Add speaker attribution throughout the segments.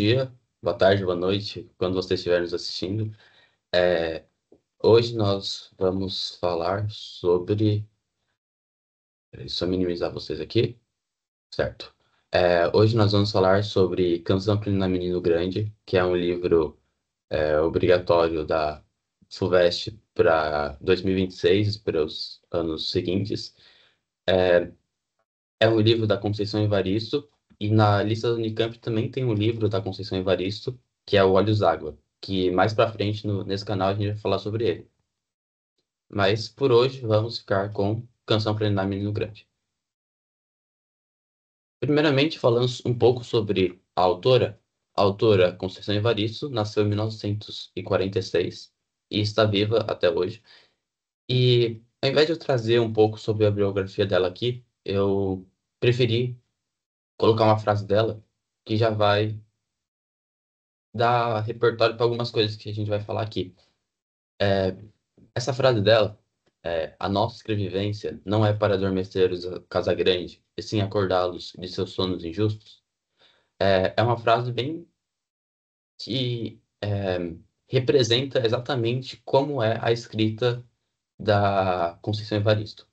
Speaker 1: dia, boa tarde, boa noite, quando você estiver nos assistindo. É, Hoje nós vamos falar sobre. Peraí, só minimizar vocês aqui, certo? Hoje nós vamos falar sobre Canção para Menino Grande, que é um livro obrigatório da FUVEST para 2026, para os anos seguintes. É um livro da Conceição Evaristo, e na lista da Unicamp também tem um livro da Conceição Evaristo, que é o Olhos d'Água, que mais pra frente nesse canal a gente vai falar sobre ele. Mas por hoje vamos ficar com Canção para Menino Grande. Primeiramente, falando um pouco sobre a autora Conceição Evaristo nasceu em 1946 e está viva até hoje. E ao invés de eu trazer um pouco sobre a biografia dela aqui, eu preferi colocar uma frase dela que já vai dar repertório para algumas coisas que a gente vai falar aqui. Essa frase dela, a nossa escrevivência não é para adormecer-os a casa grande, e sim acordá-los de seus sonos injustos. É uma frase bem que representa exatamente como é a escrita da Conceição Evaristo.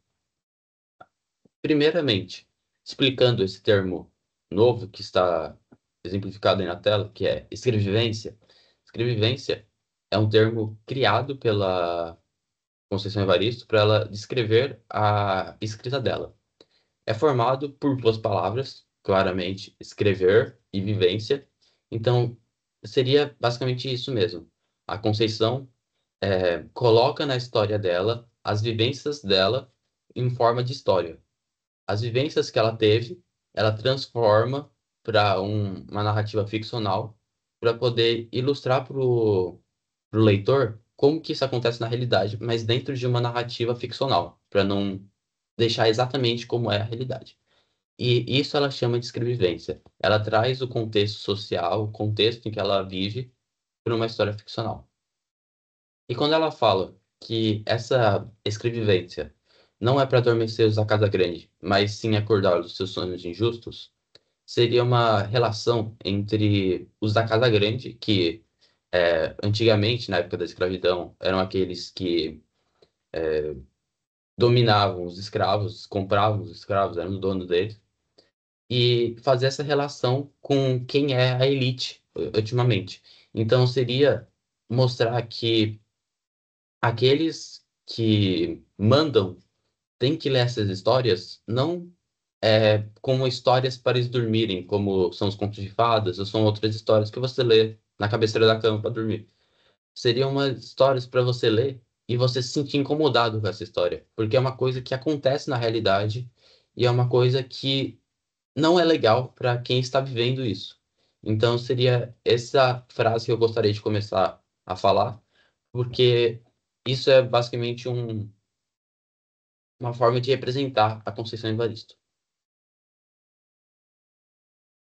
Speaker 1: Primeiramente, explicando esse termo novo que está exemplificado aí na tela, que é escrevivência. Escrevivência é um termo criado pela Conceição Evaristo para ela descrever a escrita dela. É formado por duas palavras, claramente, escrever e vivência. Então, seria basicamente isso mesmo. A Conceição coloca na história dela as vivências dela em forma de história. As vivências que ela teve, ela transforma para uma narrativa ficcional para poder ilustrar para o leitor como que isso acontece na realidade, mas dentro de uma narrativa ficcional, para não deixar exatamente como é a realidade. E isso ela chama de escrevivência. Ela traz o contexto social, o contexto em que ela vive, para uma história ficcional. E quando ela fala que essa escrevivência não é para adormecer os da casa grande, mas sim acordar os seus sonhos injustos, seria uma relação entre os da casa grande, que antigamente, na época da escravidão, eram aqueles que dominavam os escravos, compravam os escravos, eram donos deles, e fazer essa relação com quem é a elite, ultimamente. Então, seria mostrar que aqueles que mandam têm que ler essas histórias não como histórias para eles dormirem, como são os contos de fadas, ou são outras histórias que você lê na cabeceira da cama para dormir. Seriam umas histórias para você ler e você se sentir incomodado com essa história, porque é uma coisa que acontece na realidade e é uma coisa que não é legal para quem está vivendo isso. Então seria essa frase que eu gostaria de começar a falar, porque isso é basicamente uma forma de representar a Conceição Evaristo.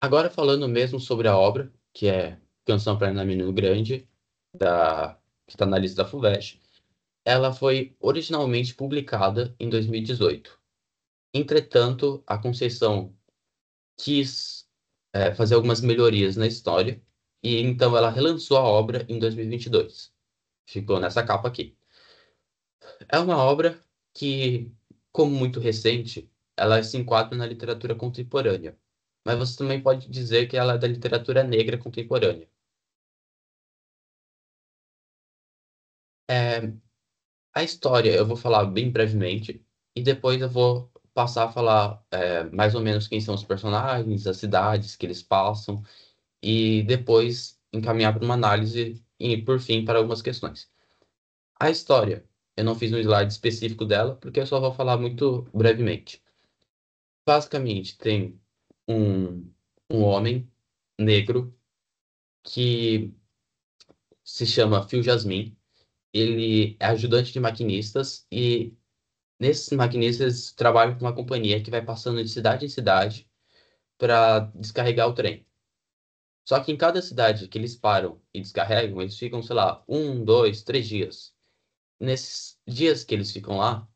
Speaker 1: Agora falando mesmo sobre a obra, que é Canção para Menino Grande, que está na lista da FUVEST, ela foi originalmente publicada em 2018. Entretanto, a Conceição quis fazer algumas melhorias na história, e então ela relançou a obra em 2022. Ficou nessa capa aqui. É uma obra que, como muito recente, ela se enquadra na literatura contemporânea. Mas você também pode dizer que ela é da literatura negra contemporânea. É, a história eu vou falar bem brevemente e depois eu vou passar a falar mais ou menos quem são os personagens, as cidades que eles passam e depois encaminhar para uma análise e, por fim, para algumas questões. A história, eu não fiz um slide específico dela porque eu só vou falar muito brevemente. Basicamente, tem um, um homem negro que se chama Phil Jasmin. Ele é ajudante de maquinistas e nesses maquinistas trabalham com uma companhia que vai passando de cidade em cidade para descarregar o trem. Só que em cada cidade que eles param e descarregam, eles ficam, sei lá, 1, 2, 3 dias. Nesses dias que eles ficam lá,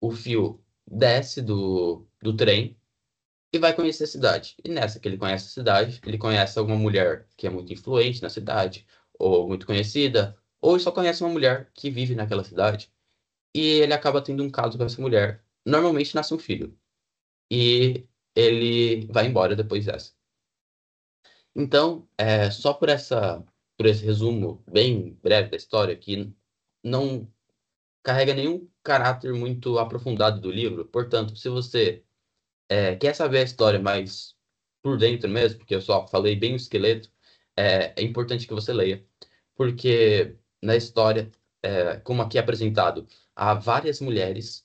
Speaker 1: o fio desce do trem e vai conhecer a cidade. E nessa que ele conhece a cidade, ele conhece alguma mulher que é muito influente na cidade, ou muito conhecida, ou ele só conhece uma mulher que vive naquela cidade, e ele acaba tendo um caso com essa mulher. Normalmente nasce um filho, e ele vai embora depois dessa. Então, só por esse resumo bem breve da história, que não carrega nenhum caráter muito aprofundado do livro, portanto, se você quer saber a história mais por dentro mesmo, porque eu só falei bem o esqueleto, é importante que você leia, porque na história, como aqui é apresentado, há várias mulheres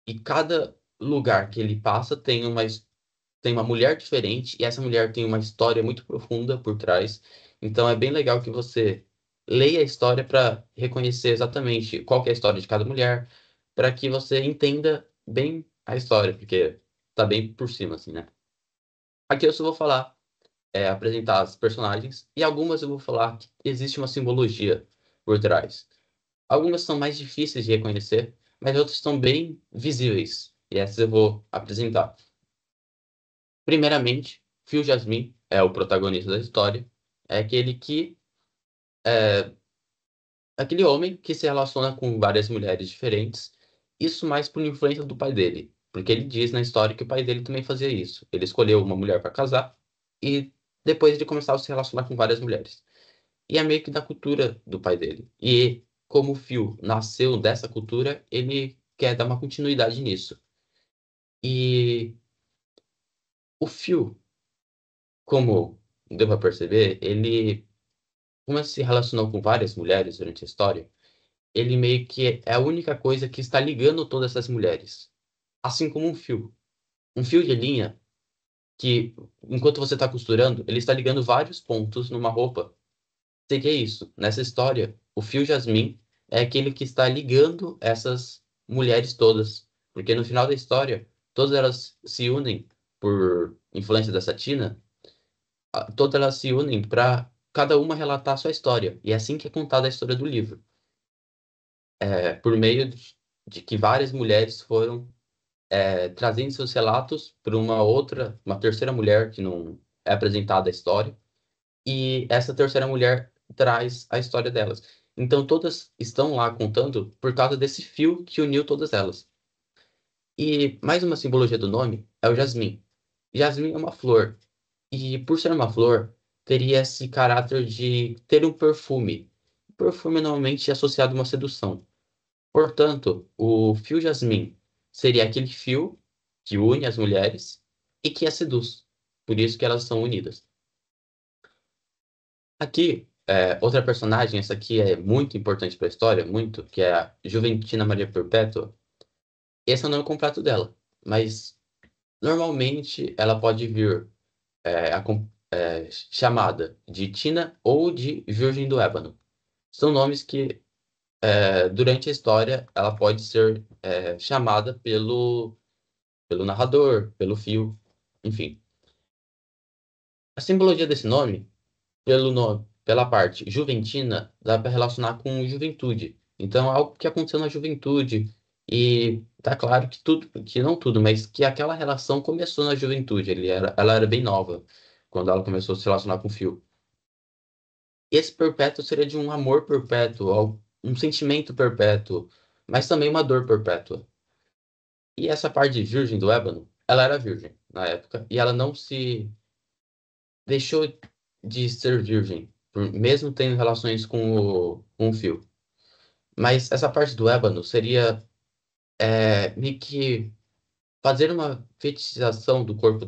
Speaker 1: e cada lugar que ele passa tem uma mulher diferente e essa mulher tem uma história muito profunda por trás. Então é bem legal que você leia a história para reconhecer exatamente qual que é a história de cada mulher, para que você entenda bem a história, porque tá bem por cima, assim, né? Aqui eu só vou falar, apresentar as personagens e algumas eu vou falar que existe uma simbologia por trás. Algumas são mais difíceis de reconhecer, mas outras são bem visíveis. E essas eu vou apresentar. Primeiramente, Phil Jasmine é o protagonista da história. É é aquele homem que se relaciona com várias mulheres diferentes. Isso mais por influência do pai dele, porque ele diz na história que o pai dele também fazia isso. Ele escolheu uma mulher para casar e depois ele começava a se relacionar com várias mulheres. E é meio que da cultura do pai dele. E como o Phil nasceu dessa cultura, ele quer dar uma continuidade nisso. E o Phil, como deu pra perceber, ele, como ele se relacionou com várias mulheres durante a história, ele meio que é a única coisa que está ligando todas essas mulheres. Assim como um fio. Um fio de linha que, enquanto você está costurando, ele está ligando vários pontos numa roupa. Seria isso. Nessa história, o fio Jasmine é aquele que está ligando essas mulheres todas. Porque no final da história, todas elas se unem por influência da Satina, todas elas se unem para cada uma relatar a sua história. E é assim que é contada a história do livro. Por meio de que várias mulheres foram trazendo seus relatos para uma terceira mulher que não é apresentada a história. E essa terceira mulher traz a história delas. Então todas estão lá contando por causa desse fio que uniu todas elas. E mais uma simbologia do nome é o jasmim. Jasmim é uma flor. E por ser uma flor, teria esse caráter de ter um perfume. Perfume é normalmente é associado a uma sedução. Portanto, o fio jasmim seria aquele fio que une as mulheres e que as seduz. Por isso que elas são unidas. Aqui, outra personagem, essa aqui é muito importante para a história, muito, que é a Juventina Maria Perpétua. Esse é o nome completo dela, mas normalmente ela pode vir chamada de Tina ou de Virgem do Ébano. São nomes que, durante a história, ela pode ser chamada pelo narrador, pelo fio, enfim. A simbologia desse nome, pela parte juventina, dá para relacionar com juventude. Então, é algo que aconteceu na juventude. E tá claro que tudo, que não tudo, mas que aquela relação começou na juventude. Ela era bem nova quando ela começou a se relacionar com o Phil. Esse perpétuo seria de um amor perpétuo, um sentimento perpétuo, mas também uma dor perpétua. E essa parte de virgem do ébano, ela era virgem na época, e ela não se deixou de ser virgem, mesmo tendo relações com o Phil. Mas essa parte do ébano seria meio que fazer uma fetichização do corpo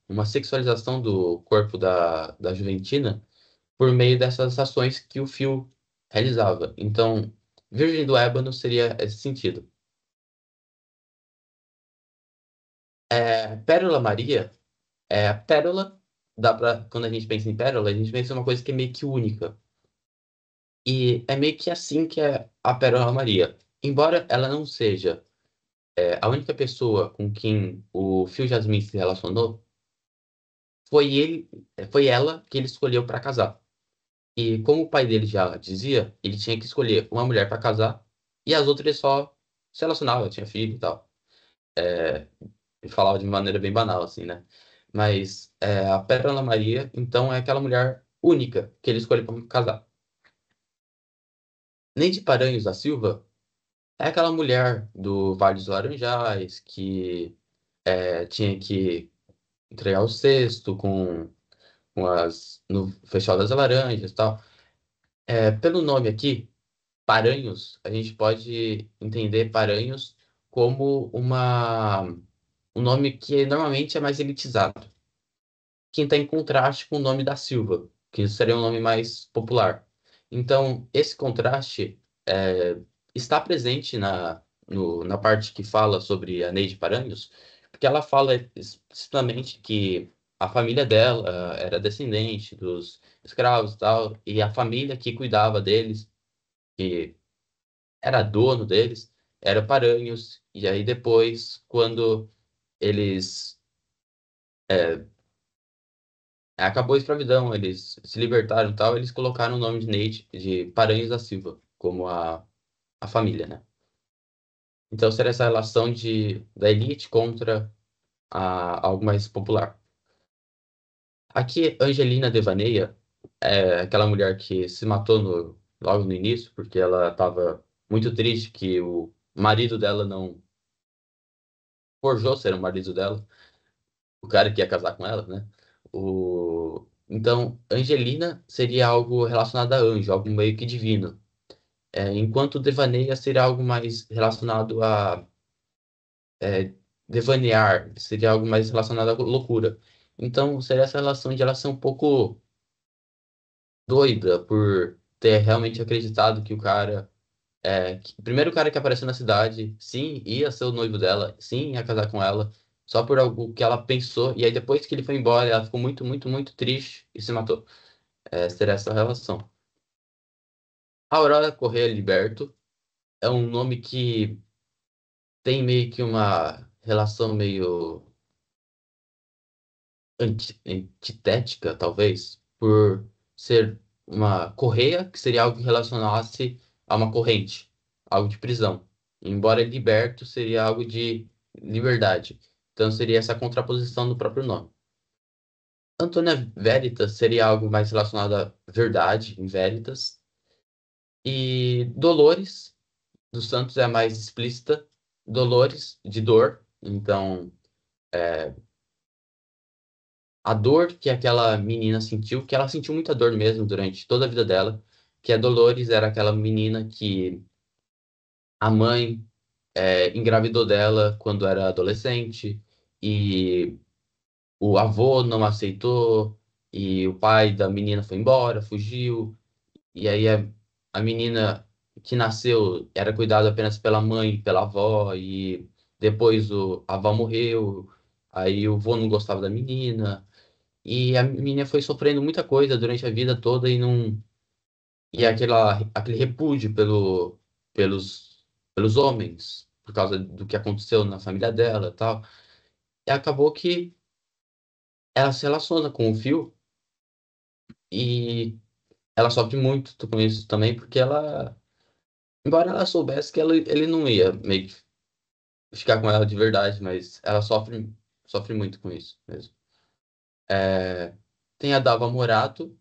Speaker 1: uma sexualização do corpo da Juventina por meio dessas ações que o Phil realizava. Então, Virgem do Ébano seria esse sentido. Pérola Maria pérola, quando a gente pensa em pérola, a gente pensa em uma coisa que é meio que única. E é meio que assim que é a Pérola Maria. Embora ela não seja a única pessoa com quem o Phil Jasmine se relacionou, foi ela que ele escolheu para casar. E como o pai dele já dizia, ele tinha que escolher uma mulher para casar e as outras ele só se relacionava, tinha filho e tal. Ele falava de maneira bem banal, assim, né? Mas a Pérola Maria, então, é aquela mulher única que ele escolheu para casar. Neide Paranhos da Silva é aquela mulher do Vale dos Laranjais que tinha que entregar o cesto com as no Festival das Laranjas e tal. Pelo nome aqui, Paranhos, a gente pode entender Paranhos como um nome que normalmente é mais elitizado, que está em contraste com o nome da Silva, que seria um nome mais popular. Então, esse contraste está presente na parte que fala sobre a Neide Paranhos, porque ela fala explicitamente que a família dela era descendente dos escravos e tal, e a família que cuidava deles, que era dono deles, era Paranhos, e aí depois, quando eles acabou a escravidão, eles se libertaram e tal, eles colocaram o nome de Neide, de Paranhos da Silva, como a família, né? Então seria essa relação da elite contra algo mais popular. Aqui, Angelina Devaneia é aquela mulher que se matou logo no início, porque ela estava muito triste que o marido dela não forjou ser o marido dela, o cara que ia casar com ela, né? Então, Angelina seria algo relacionado a anjo, algo meio que divino. Enquanto Devaneia seria algo mais relacionado a devanear, seria algo mais relacionado à loucura. Então, seria essa relação de ela ser um pouco doida por ter realmente acreditado que o cara. O primeiro cara que apareceu na cidade, sim, ia ser o noivo dela, sim, ia casar com ela, só por algo que ela pensou. E aí, depois que ele foi embora, ela ficou muito, muito, muito triste e se matou. Seria essa relação. Aurora Correia Liberto é um nome que tem meio que uma relação meio antitética, talvez, por ser uma correia, que seria algo que relacionasse a uma corrente, algo de prisão. Embora liberto seria algo de liberdade. Então seria essa contraposição do próprio nome. Antônia Veritas seria algo mais relacionado à verdade, em Veritas. E Dolores dos Santos é a mais explícita. Dolores, de dor. Então, a dor que aquela menina sentiu, que ela sentiu muita dor mesmo durante toda a vida dela, que a Dolores era aquela menina que a mãe engravidou dela quando era adolescente e o avô não aceitou e o pai da menina foi embora, fugiu e aí a menina que nasceu era cuidada apenas pela mãe, e pela avó e depois a avó morreu, aí o avô não gostava da menina. E a menina foi sofrendo muita coisa durante a vida toda e não e aquele repúdio pelos homens por causa do que aconteceu na família dela, e tal. E acabou que ela se relaciona com o Phil e ela sofre muito com isso também porque embora ela soubesse que ele não ia meio que ficar com ela de verdade, mas ela sofre muito com isso mesmo. É, Tem a Dalva Morato.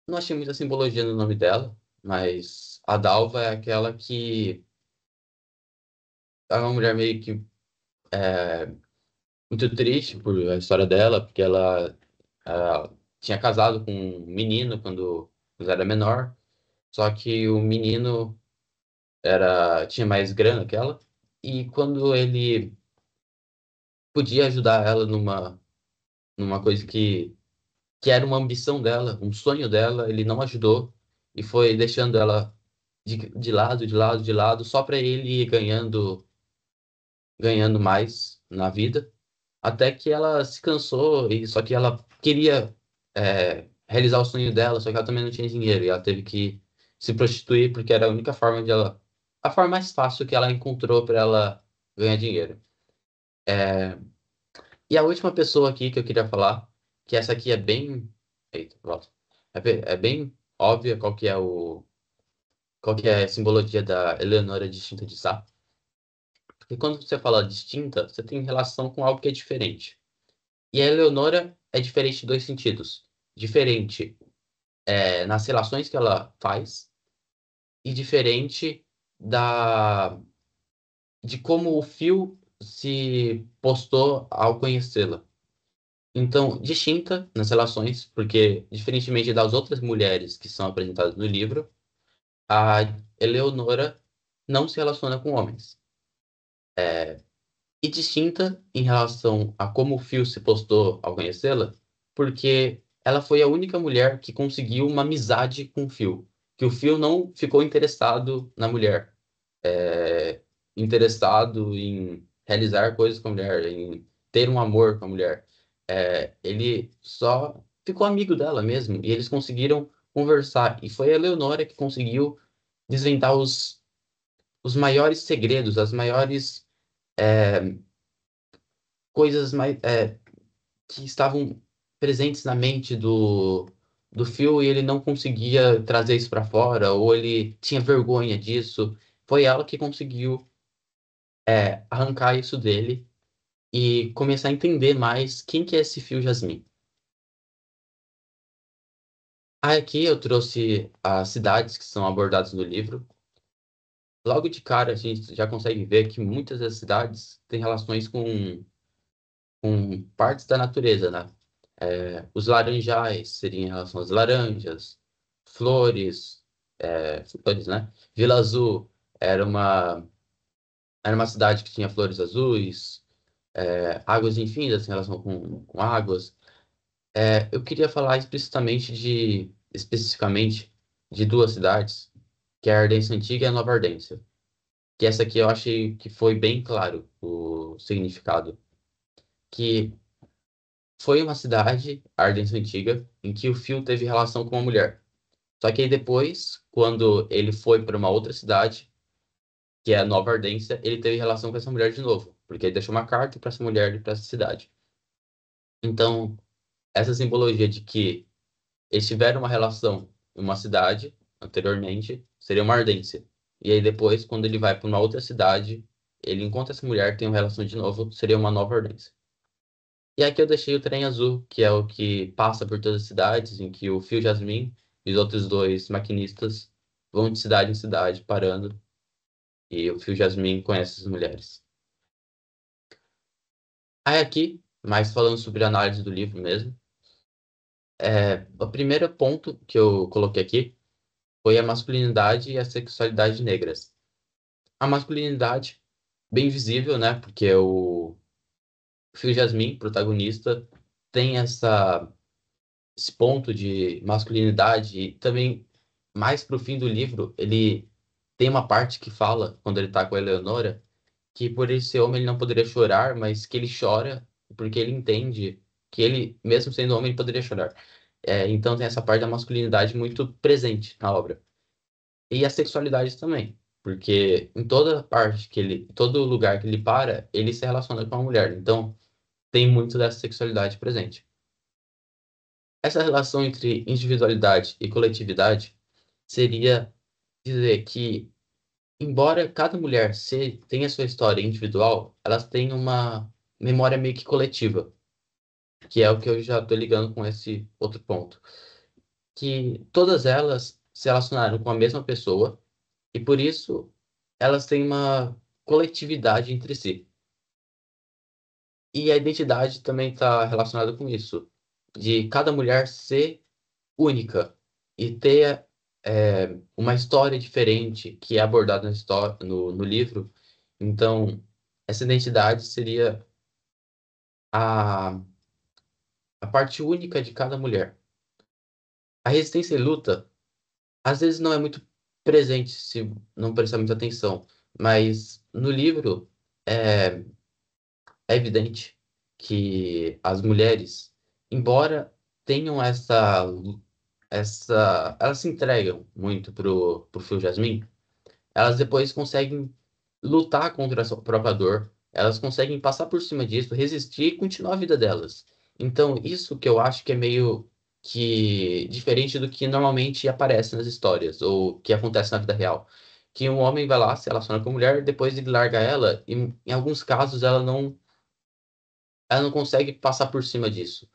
Speaker 1: Não achei muita simbologia no nome dela, mas a Dalva é aquela que é uma mulher meio que muito triste por a história dela, porque ela tinha casado com um menino quando era menor, só que o menino tinha mais grana que ela, e quando ele podia ajudar ela numa coisa que era uma ambição dela, um sonho dela, ele não ajudou e foi deixando ela de lado, de lado, de lado, só para ele ir ganhando mais na vida, até que ela se cansou e só que ela queria realizar o sonho dela, só que ela também não tinha dinheiro e ela teve que se prostituir porque era a única forma a forma mais fácil que ela encontrou para ela ganhar dinheiro. E a última pessoa aqui que eu queria falar, que essa aqui é bem, eita, volta. É bem óbvia qual que é a simbologia da Eleonora distinta de Sá, E quando você fala distinta, você tem relação com algo que é diferente. E a Eleonora é diferente em dois sentidos. Diferente nas relações que ela faz e diferente da de como o Phil se postou ao conhecê-la. Então, distinta nas relações, porque, diferentemente das outras mulheres que são apresentadas no livro, a Eleonora não se relaciona com homens. E distinta em relação a como o Phil se postou ao conhecê-la, porque ela foi a única mulher que conseguiu uma amizade com o Phil. Que o Phil não ficou interessado na mulher, interessado em realizar coisas com a mulher, em ter um amor com a mulher. Ele só ficou amigo dela mesmo, e eles conseguiram conversar. E foi a Eleonora que conseguiu desvendar os maiores segredos, as maiores coisas que estavam presentes na mente do Phil e ele não conseguia trazer isso para fora, ou ele tinha vergonha disso. Foi ela que conseguiu arrancar isso dele e começar a entender mais quem que é esse Phil Jasmine. Aí aqui eu trouxe as cidades que são abordadas no livro. Logo de cara, a gente já consegue ver que muitas das cidades têm relações com partes da natureza, né? Os laranjais seriam em relação às laranjas, flores, flores, né? Vila Azul era uma, era uma cidade que tinha flores azuis, águas infinitas em relação com águas. Eu queria falar especificamente de duas cidades, que é a Ardência Antiga e a Nova Ardência. Que essa aqui eu achei que foi bem claro o significado. Que foi uma cidade, a Ardência Antiga, em que o Phil teve relação com uma mulher. Só que aí depois, quando ele foi para uma outra cidade, que é a Nova Ardência, ele teve relação com essa mulher de novo, porque ele deixou uma carta para essa mulher e para essa cidade. Então, essa simbologia de que eles tiveram uma relação em uma cidade anteriormente, seria uma ardência. E aí depois, quando ele vai para uma outra cidade, ele encontra essa mulher, tem uma relação de novo, seria uma nova ardência. E aqui eu deixei o trem azul, que é o que passa por todas as cidades, em que o Phil Jasmine e os outros dois maquinistas vão de cidade em cidade, parando, e o Phil Jasmine conhece as mulheres. Aí aqui, mais falando sobre a análise do livro mesmo, o primeiro ponto que eu coloquei aqui foi a masculinidade e a sexualidade negras. A masculinidade, bem visível, né? Porque o Phil Jasmine, protagonista, tem esse ponto de masculinidade e também, mais pro fim do livro, ele tem uma parte que fala, quando ele tá com a Eleonora, que por ele ser homem ele não poderia chorar, mas que ele chora porque ele entende que ele, mesmo sendo homem, ele poderia chorar. Então tem essa parte da masculinidade muito presente na obra. E a sexualidade também, porque em toda parte todo lugar que ele para, ele se relaciona com uma mulher. Então tem muito dessa sexualidade presente. Essa relação entre individualidade e coletividade seria dizer que, embora cada mulher tenha sua história individual, elas têm uma memória meio que coletiva, que é o que eu já estou ligando com esse outro ponto. Que todas elas se relacionaram com a mesma pessoa e, por isso, elas têm uma coletividade entre si. E a identidade também está relacionada com isso, de cada mulher ser única e ter uma história diferente que é abordada no livro. Então, essa identidade seria a, a parte única de cada mulher. A resistência e luta, às vezes, não é muito presente se não prestar muita atenção, mas no livro é, é evidente que as mulheres, embora tenham elas se entregam muito pro Phil Jasmine, elas depois conseguem lutar contra a sua própria dor, elas conseguem passar por cima disso, resistir e continuar a vida delas. Então, isso que eu acho que é meio que diferente do que normalmente aparece nas histórias ou que acontece na vida real. que um homem vai lá, se relaciona com a mulher, depois ele larga ela, e em alguns casos ela não consegue passar por cima disso.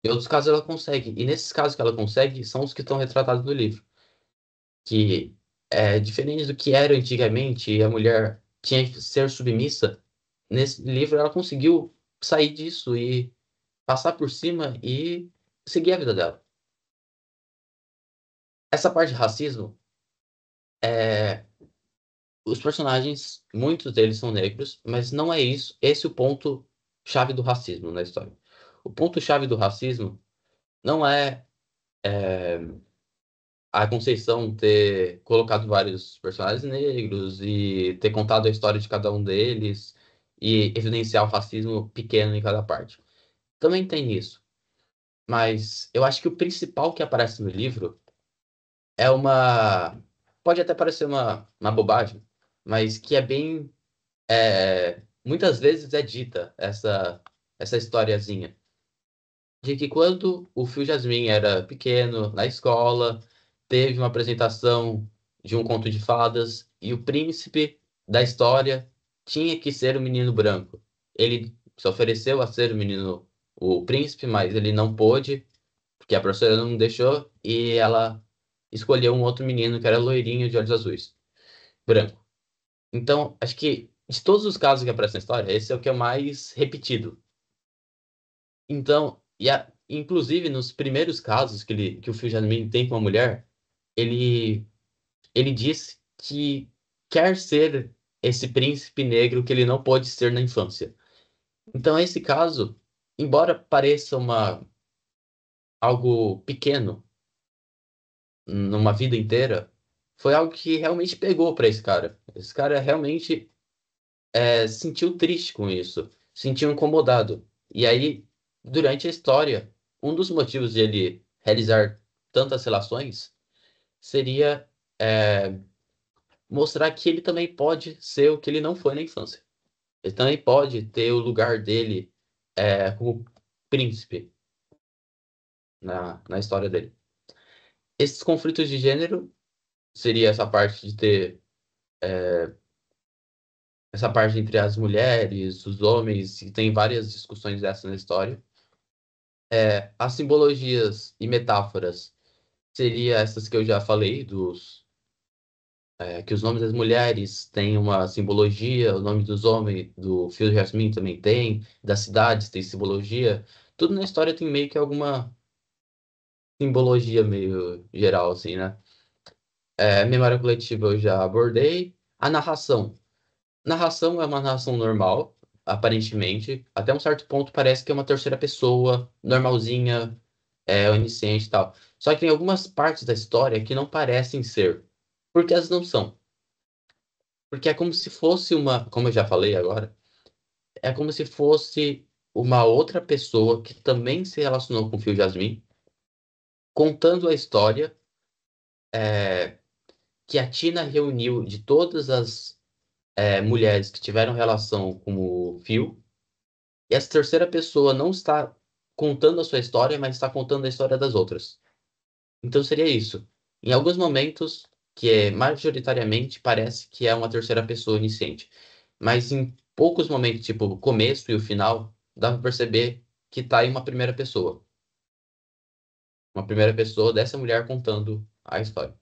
Speaker 1: Em outros casos ela consegue. E nesses casos que ela consegue, são os que estão retratados no livro. Que é diferente do que era antigamente, e a mulher tinha que ser submissa. Nesse livro ela conseguiu sair disso e passar por cima e seguir a vida dela. Essa parte de racismo, é, os personagens, muitos deles são negros, mas não é isso, esse é o ponto chave do racismo na história. O ponto chave do racismo não é a Conceição ter colocado vários personagens negros e ter contado a história de cada um deles e evidenciar o racismo pequeno em cada parte. Também tem isso, mas eu acho que o principal que aparece no livro é uma. Pode até parecer uma bobagem, mas que é bem. Muitas vezes é dita essa historiazinha de que quando o Fio Jasmine era pequeno, na escola, teve uma apresentação de um conto de fadas e o príncipe da história tinha que ser o menino branco. Ele se ofereceu a ser o príncipe, mas ele não pôde, porque a professora não deixou, e ela escolheu um outro menino que era loirinho de olhos azuis, branco. Então, acho que de todos os casos que aparecem na história, esse é o que é mais repetido. Então, inclusive nos primeiros casos que o Phil Jasmine tem com a mulher, ele, ele disse que quer ser esse príncipe negro que ele não pôde ser na infância. Então, esse caso, embora pareça algo pequeno numa vida inteira, foi algo que realmente pegou para esse cara. Esse cara realmente se sentiu triste com isso, se sentiu incomodado. E aí, durante a história, um dos motivos de ele realizar tantas relações seria é, mostrar que ele também pode ser o que ele não foi na infância. Ele também pode ter o lugar dele como príncipe na história dele. Esses conflitos de gênero seria essa parte de ter essa parte entre as mulheres, os homens, e tem várias discussões dessas na história. As simbologias e metáforas seria essas que eu já falei, que os nomes das mulheres têm uma simbologia, o nome dos homens, do Phil Jasmine também tem, das cidades tem simbologia. Tudo na história tem meio que alguma simbologia meio geral, assim, né? Memória coletiva eu já abordei. A narração. Narração é uma narração normal, aparentemente. Até um certo ponto parece que é uma terceira pessoa, normalzinha, onisciente e tal. Só que tem algumas partes da história que não parecem ser. Porque elas não são. Porque é como se fosse como eu já falei agora, é como se fosse uma outra pessoa que também se relacionou com o Fio Jasmine, contando a história é, que a Tina reuniu de todas as mulheres que tiveram relação com o Fio. E essa terceira pessoa não está contando a sua história, mas está contando a história das outras. Então seria isso. Em alguns momentos, que majoritariamente parece que é uma terceira pessoa onisciente. Mas em poucos momentos, tipo o começo e o final, dá para perceber que tá em uma primeira pessoa. Uma primeira pessoa dessa mulher contando a história.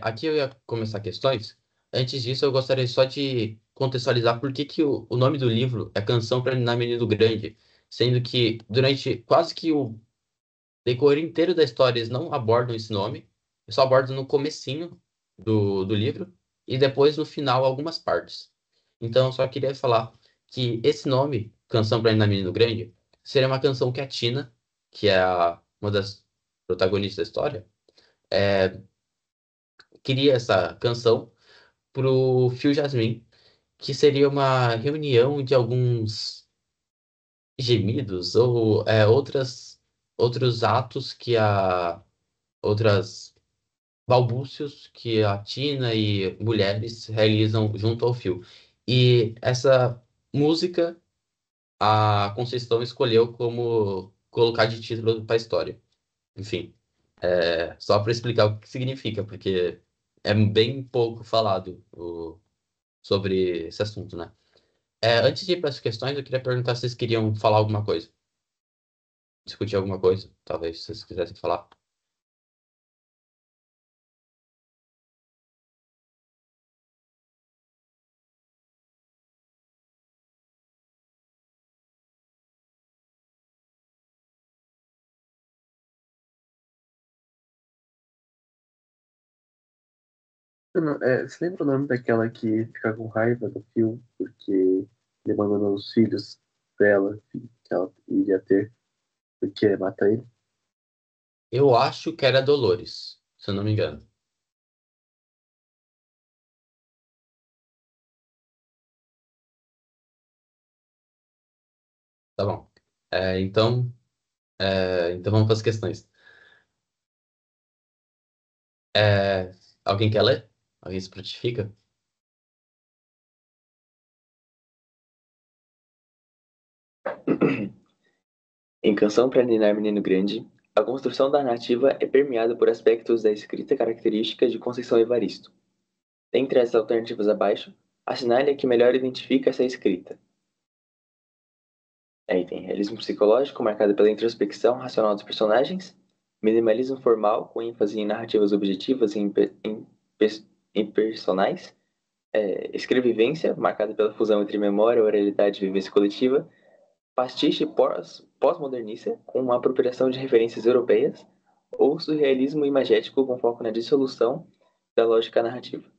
Speaker 1: Aqui eu ia começar questões. Antes disso, eu gostaria só de contextualizar por que que o nome do livro é Canção para Ninar Menino Grande, sendo que durante quase que o decorrer inteiro da história eles não abordam esse nome, eles só abordam no comecinho do livro e depois no final algumas partes. Então eu só queria falar que esse nome, Canção para Ninar Menino Grande, seria uma canção que a Tina, que é uma das protagonistas da história, queria essa canção pro Fio Jasmine, que seria uma reunião de alguns gemidos ou outros atos outras balbúcios que a Tina e mulheres realizam junto ao Fio. E essa música a Conceição escolheu como colocar de título para a história. Enfim, só para explicar o que significa, porque é bem pouco falado sobre esse assunto, né? Antes de ir para as questões, eu queria perguntar se vocês queriam falar alguma coisa, discutir alguma coisa, talvez, se vocês quisessem falar.
Speaker 2: Você lembra o nome daquela que fica com raiva do Phil porque ele abandonou os filhos dela, que ela iria ter, porque mata ele?
Speaker 1: Eu acho que era Dolores, se eu não me engano. Tá bom. Então vamos para as questões. É, alguém quer ler? Alguém se prontifica?
Speaker 3: Em Canção para Ninar Menino Grande, a construção da narrativa é permeada por aspectos da escrita característica de Conceição Evaristo. Dentre as alternativas abaixo, assinale a que melhor identifica essa escrita. Aí tem realismo psicológico, marcado pela introspecção racional dos personagens, minimalismo formal, com ênfase em narrativas objetivas e impersonais, escrevivência, marcada pela fusão entre memória, oralidade e vivência coletiva, pastiche pós-modernista, com uma apropriação de referências europeias, ou surrealismo imagético com foco na dissolução da lógica narrativa.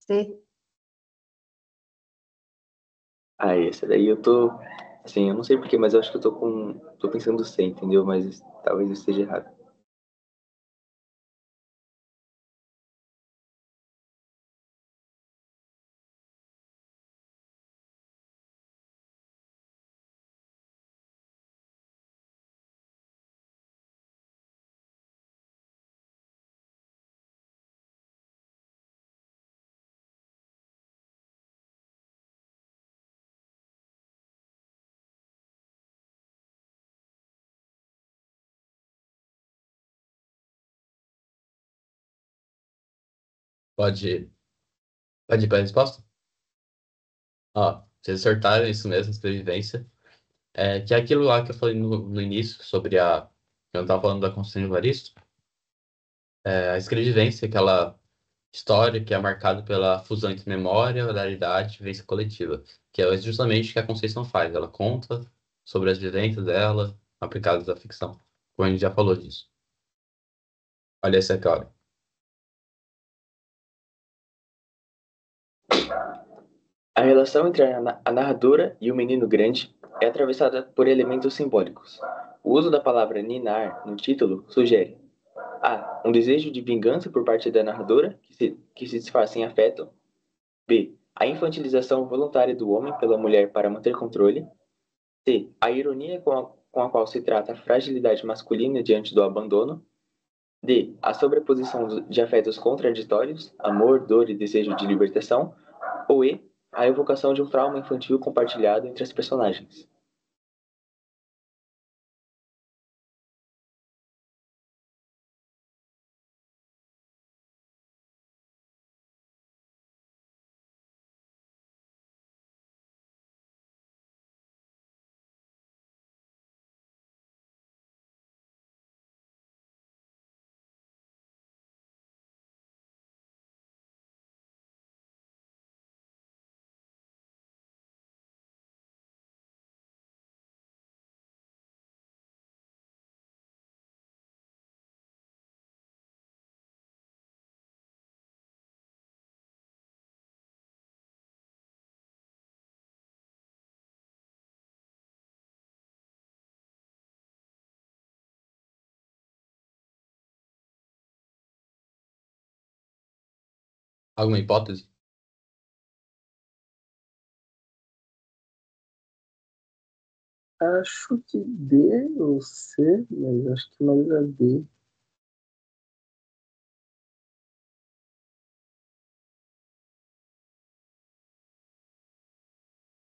Speaker 4: C.
Speaker 3: Ah, essa daí eu tô. Assim, eu não sei porquê, mas eu acho que eu tô com. Tô pensando C, entendeu? Mas talvez eu esteja errado.
Speaker 1: Pode, pode ir para a resposta? Ó, vocês acertaram isso mesmo, sobrevivência. Que é aquilo lá que eu falei no início sobre a. Eu estava falando da Constituição de Evaristo. A escrevivência, aquela história que é marcada pela fusão entre memória, oralidade e vivência coletiva, que é justamente o que a Conceição faz. Ela conta sobre as vivências dela aplicadas à ficção, como a gente já falou disso. Olha essa aqui, olha.
Speaker 3: A relação entre a narradora e o menino grande é atravessada por elementos simbólicos. O uso da palavra ninar no título sugere A. Um desejo de vingança por parte da narradora, que se disfarça em afeto. B. A infantilização voluntária do homem pela mulher para manter controle. C. A ironia com a qual se trata a fragilidade masculina diante do abandono. D. A sobreposição de afetos contraditórios, amor, dor e desejo de libertação. Ou E. A evocação de um trauma infantil compartilhado entre as personagens.
Speaker 1: Alguma hipótese?
Speaker 2: Acho que D ou C, mas acho que mais a D.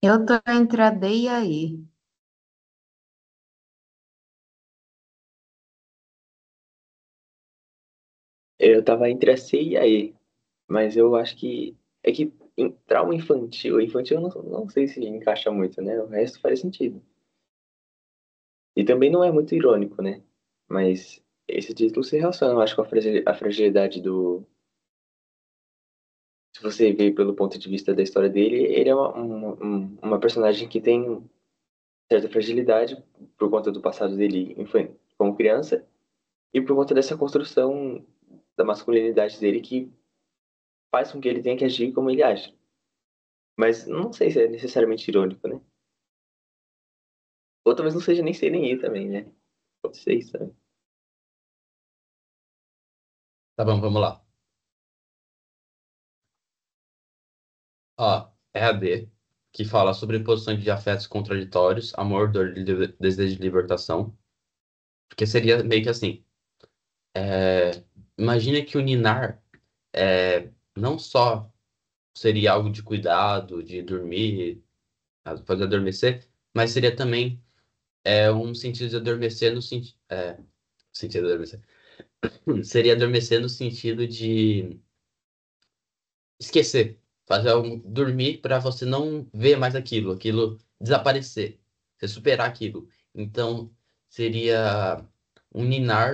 Speaker 4: Eu tô entre a D e a E.
Speaker 3: Eu tava entre a C e a E, mas eu acho que é que em trauma infantil eu não sei se encaixa muito, né? O resto faz sentido. E também não é muito irônico, né? Mas esse título se relaciona, eu acho, com a fragilidade do. Se você vê pelo ponto de vista da história dele, ele é uma personagem que tem certa fragilidade por conta do passado dele como criança e por conta dessa construção da masculinidade dele que faz com que ele tenha que agir como ele age. Mas não sei se é necessariamente irônico, né? Ou talvez não seja nem C nem I também, né? Pode ser isso também.
Speaker 1: Tá bom, vamos lá. Ó, é a D, que fala sobre posições de afetos contraditórios, amor, dor, desejo de libertação. Porque seria meio que assim. Imagina que o ninar não só seria algo de cuidado, de dormir, fazer adormecer, mas seria também um sentido de adormecer no sentido de adormecer. Seria adormecer no sentido de esquecer, fazer dormir para você não ver mais aquilo desaparecer, você superar aquilo. Então, seria um ninar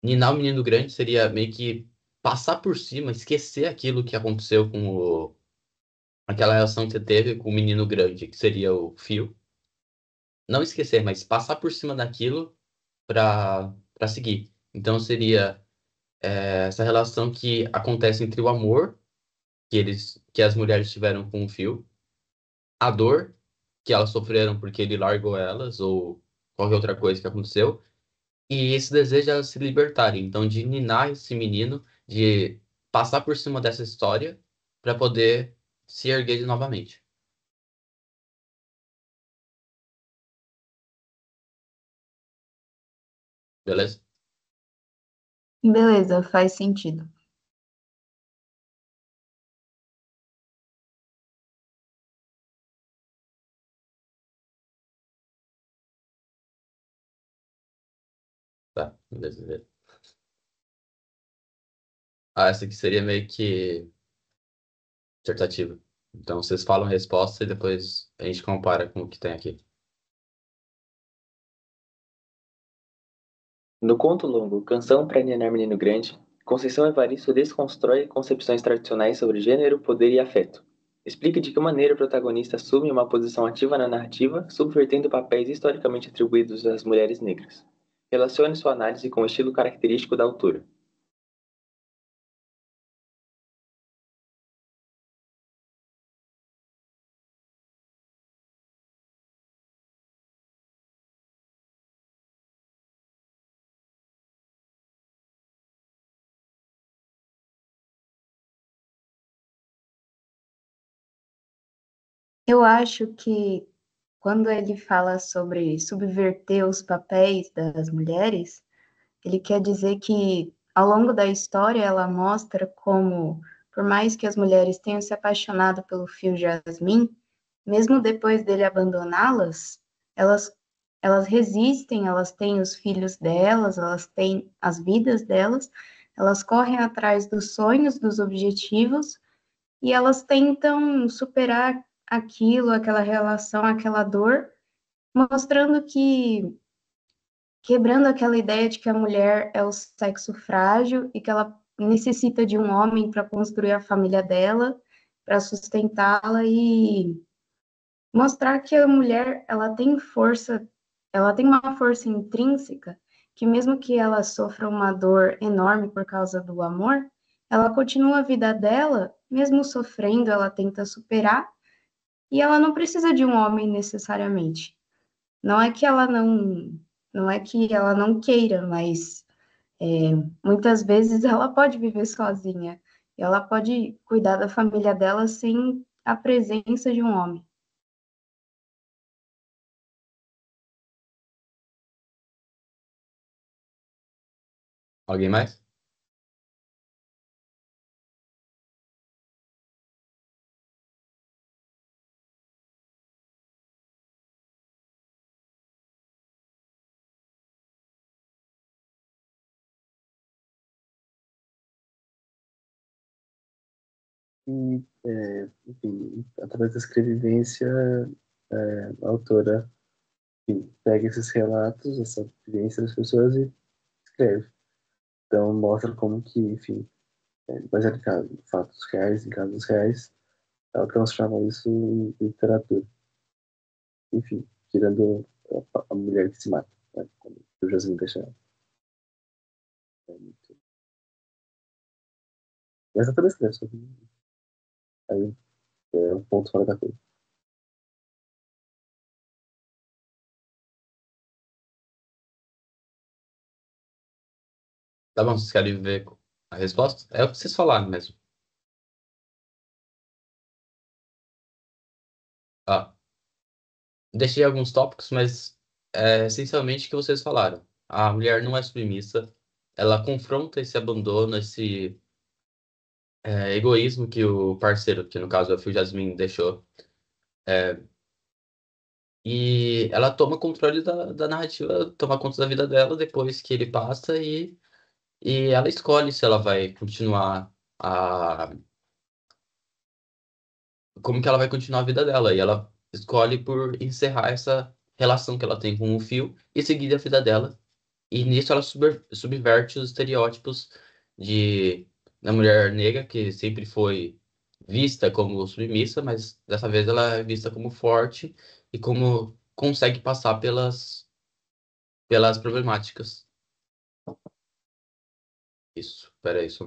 Speaker 1: o menino grande seria meio que passar por cima, esquecer aquilo que aconteceu aquela relação que você teve com o menino grande, que seria o fio. Não esquecer, mas passar por cima daquilo para seguir. Então, seria essa relação que acontece entre o amor que as mulheres tiveram com o Phil, a dor que elas sofreram porque ele largou elas ou qualquer outra coisa que aconteceu, e esse desejo de elas se libertarem. Então, de ninar esse menino, de passar por cima dessa história para poder se erguer novamente. Beleza?
Speaker 4: Beleza, faz sentido.
Speaker 1: Tá, beleza, beleza. Essa aqui seria meio que dissertativa. Então, vocês falam a resposta e depois a gente compara com o que tem aqui.
Speaker 3: No conto longo Canção para Ninar Menino Grande, Conceição Evaristo desconstrói concepções tradicionais sobre gênero, poder e afeto. Explique de que maneira o protagonista assume uma posição ativa na narrativa, subvertendo papéis historicamente atribuídos às mulheres negras. Relacione sua análise com o estilo característico da autora.
Speaker 4: Eu acho que quando ele fala sobre subverter os papéis das mulheres, ele quer dizer que ao longo da história ela mostra como, por mais que as mulheres tenham se apaixonado pelo Fio Jasmine, mesmo depois dele abandoná-las, elas elas resistem, elas têm os filhos delas, elas têm as vidas delas, elas correm atrás dos sonhos, dos objetivos e elas tentam superar aquilo, aquela relação, aquela dor, mostrando que quebrando aquela ideia de que a mulher é o sexo frágil e que ela necessita de um homem para construir a família dela, para sustentá-la e mostrar que a mulher, ela tem força, ela tem uma força intrínseca que mesmo que ela sofra uma dor enorme por causa do amor, ela continua a vida dela, mesmo sofrendo, ela tenta superar e ela não precisa de um homem necessariamente. Não é que ela não é que ela não queira, mas é, muitas vezes ela pode viver sozinha. Ela pode cuidar da família dela sem a presença de um homem.
Speaker 1: Alguém mais?
Speaker 2: e, enfim, através da escrevivência, a autora, enfim, pega esses relatos, essa vivência das pessoas e escreve. Então, mostra como que, enfim, baseado em fatos reais, em casos reais, ela transforma isso em literatura. Enfim, tirando a mulher que se mata, né? Quando o Jasmine deixa ela. É muito... Mas ela também escreve sobre. Aí é um ponto fora da coisa.
Speaker 1: Tá bom, vocês querem ver a resposta? É o que vocês falaram mesmo. Ah, deixei alguns tópicos, mas é essencialmente o que vocês falaram. A mulher não é submissa, ela confronta esse abandono, esse egoísmo que o parceiro, que no caso é o Phil Jasmine, deixou. E ela toma controle da narrativa, toma conta da vida dela depois que ele passa e ela escolhe se ela vai continuar a... Como que ela vai continuar a vida dela. E ela escolhe por encerrar essa relação que ela tem com o Phil e seguir a vida dela. E nisso ela subverte os estereótipos de da mulher negra, que sempre foi vista como submissa, mas dessa vez ela é vista como forte e como consegue passar pelas problemáticas. Isso, peraí, só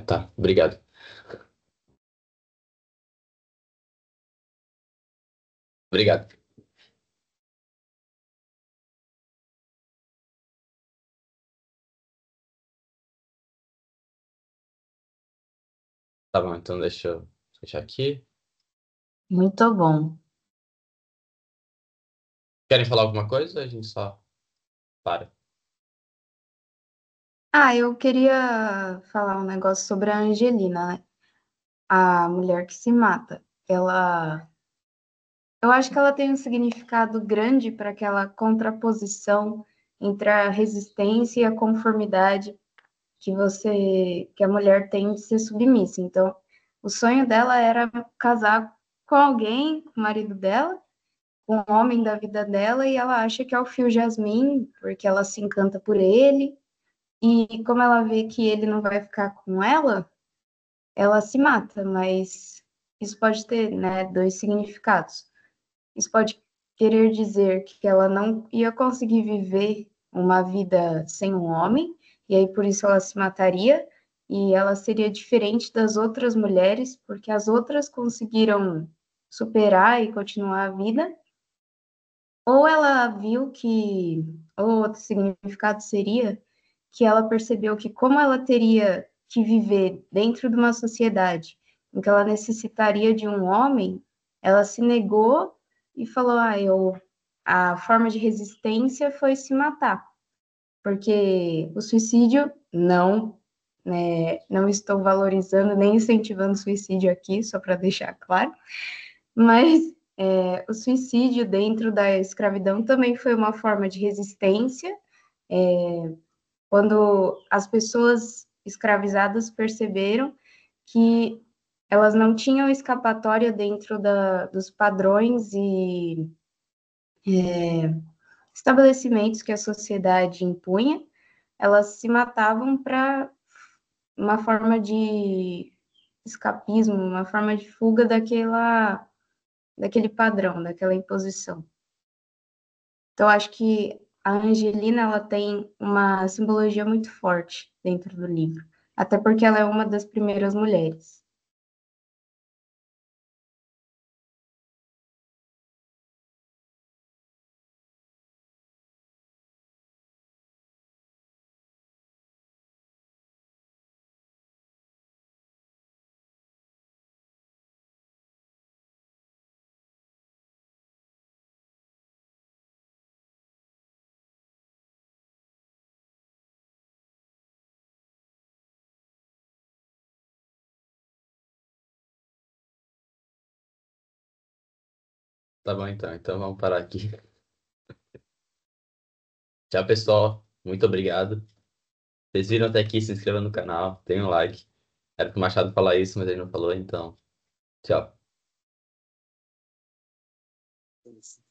Speaker 1: tá, obrigado. Obrigado. Tá bom, então deixa eu fechar aqui.
Speaker 4: Muito bom.
Speaker 1: Querem falar alguma coisa? A gente só para.
Speaker 4: Ah, eu queria falar um negócio sobre a Angelina, né? A mulher que se mata. Eu acho que ela tem um significado grande para aquela contraposição entre a resistência e a conformidade que a mulher tem de ser submissa. Então, o sonho dela era casar com alguém, com o marido dela, com o homem da vida dela, e ela acha que é o Fio Jasmine, porque ela se encanta por ele, e como ela vê que ele não vai ficar com ela se mata, mas isso pode ter, né, dois significados. Isso pode querer dizer que ela não ia conseguir viver uma vida sem um homem, e aí por isso ela se mataria, e ela seria diferente das outras mulheres, porque as outras conseguiram superar e continuar a vida, ou ela viu que, ou outro significado seria que ela percebeu que como ela teria que viver dentro de uma sociedade em que ela necessitaria de um homem, ela se negou e falou: a forma de resistência foi se matar, porque o suicídio não, né, não estou valorizando nem incentivando o suicídio aqui, só para deixar claro, mas o suicídio dentro da escravidão também foi uma forma de resistência, quando as pessoas escravizadas perceberam que elas não tinham escapatória dentro dos padrões e estabelecimentos que a sociedade impunha, elas se matavam para uma forma de escapismo, uma forma de fuga daquele padrão, daquela imposição. Então, acho que a Angelina ela tem uma simbologia muito forte dentro do livro, até porque ela é uma das primeiras mulheres.
Speaker 1: Tá bom, então. Então vamos parar aqui. Tchau, pessoal. Muito obrigado. Vocês viram até aqui, se inscreva no canal, deem um like. Era pro Machado falar isso, mas ele não falou, então. Tchau.
Speaker 2: É isso.